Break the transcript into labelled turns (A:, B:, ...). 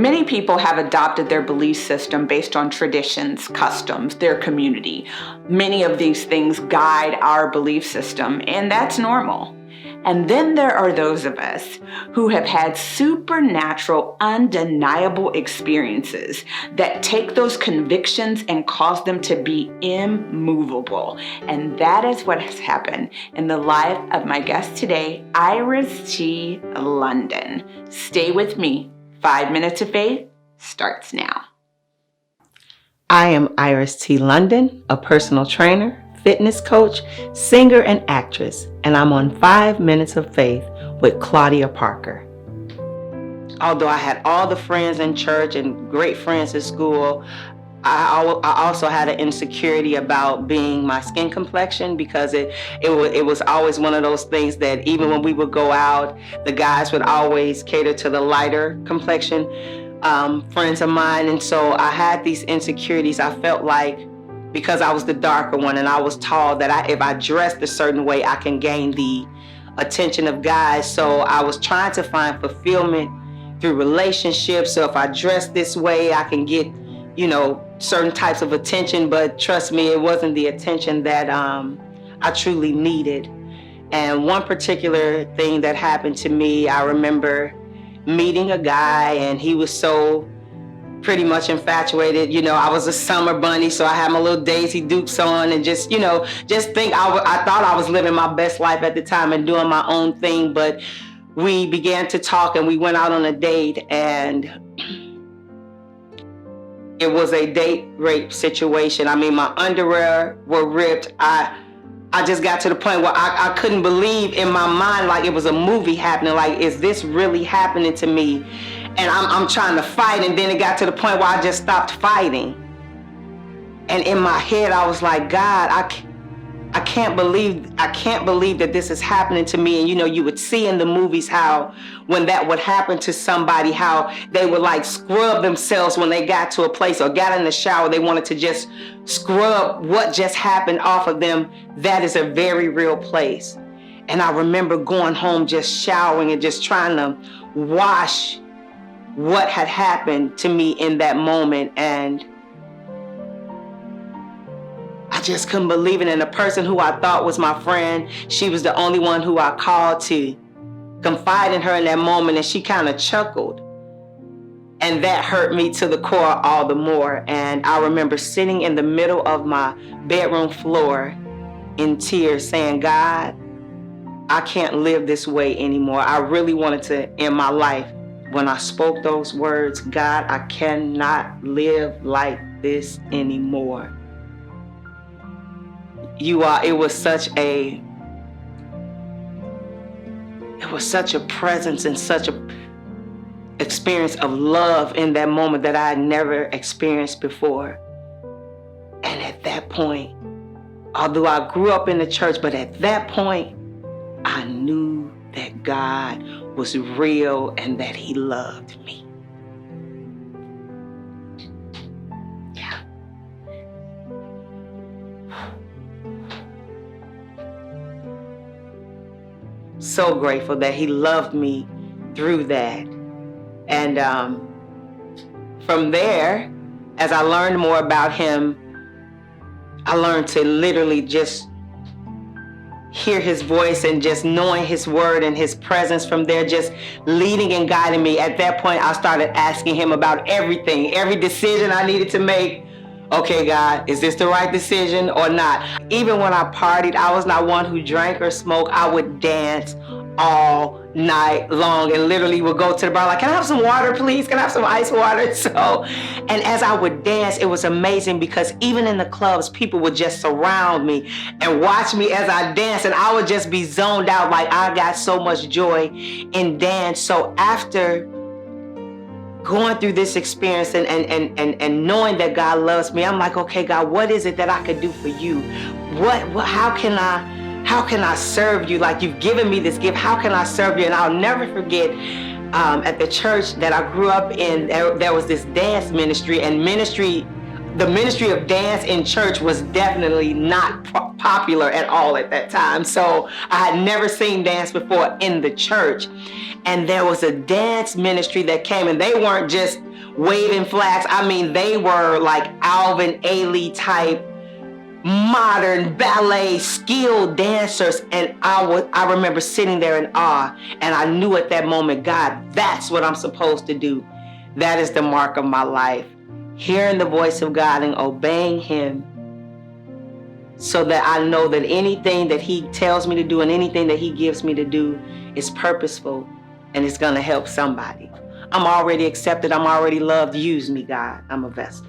A: Many people have adopted their belief system based on traditions, customs, their community. Many of these things guide our belief system, and that's normal. And then there are those of us who have had supernatural, undeniable experiences that take those convictions and cause them to be immovable. And that is what has happened in the life of my guest today, Iris T. London. Stay with me. 5 Minutes of Faith starts now.
B: I am Iris T. London, a personal trainer, fitness coach, singer, and actress, and I'm on 5 Minutes of Faith with Claudia Parker. Although I had all the friends in church and great friends at school, I also had an insecurity about being my skin complexion, because it was always one of those things that even when we would go out, the guys would always cater to the lighter complexion friends of mine. And so I had these insecurities. I felt like because I was the darker one and I was tall, that if I dressed a certain way, I can gain the attention of guys. So I was trying to find fulfillment through relationships. So if I dress this way, I can get, certain types of attention. But trust me, it wasn't the attention that I truly needed. And one particular thing that happened to me, I remember meeting a guy, and he was so pretty much infatuated. I was a summer bunny, so I had my little Daisy Dukes on, and just think I thought I was living my best life at the time and doing my own thing. But we began to talk, and we went out on a date, and it was a date rape situation. I mean, my underwear were ripped. I just got to the point where I couldn't believe in my mind, like it was a movie happening. Like, is this really happening to me? And I'm trying to fight, and then it got to the point where I just stopped fighting. And in my head, I was like, God, I can't believe that this is happening to me. And you would see in the movies how when that would happen to somebody, how they would like scrub themselves when they got to a place or got in the shower. They wanted to just scrub what just happened off of them. That is a very real place. And I remember going home, just showering and just trying to wash what had happened to me in that moment. And I just couldn't believe it. And the person who I thought was my friend, she was the only one who I called to confide in her in that moment, and she kind of chuckled. And that hurt me to the core all the more. And I remember sitting in the middle of my bedroom floor in tears saying, God, I can't live this way anymore. I really wanted to end my life. When I spoke those words, God, I cannot live like this anymore. It was such a presence and such a experience of love in that moment that I had never experienced before. And at that point, although I grew up in the church, but at that point, I knew that God was real and that He loved me. Yeah. So grateful that He loved me through that. And from there, as I learned more about Him, I learned to literally just hear His voice and just knowing His word and His presence from there, just leading and guiding me. At that point, I started asking Him about everything, every decision I needed to make. Okay, God, is this the right decision or not? Even when I partied, I was not one who drank or smoked. I would dance all night long and literally would go to the bar like, can I have some water, please? Can I have some ice water? So, and as I would dance, it was amazing because even in the clubs, people would just surround me and watch me as I danced, and I would just be zoned out. Like, I got so much joy in dance. So after going through this experience and knowing that God loves me, I'm like, okay, God, what is it that I could do for you? How can I serve you? Like, you've given me this gift. How can I serve you? And I'll never forget, at the church that I grew up in, there was this dance ministry, and the ministry of dance in church was definitely not popular at all at that time. So I had never seen dance before in the church. And there was a dance ministry that came, and they weren't just waving flags. I mean, they were like Alvin Ailey type modern ballet skilled dancers, and I remember sitting there in awe, and I knew at that moment, God, that's what I'm supposed to do. That is the mark of my life, hearing the voice of God and obeying him, so that I know that anything that he tells me to do and anything that he gives me to do is purposeful and it's going to help somebody. I'm already accepted. I'm already loved. Use me, God. I'm a vessel.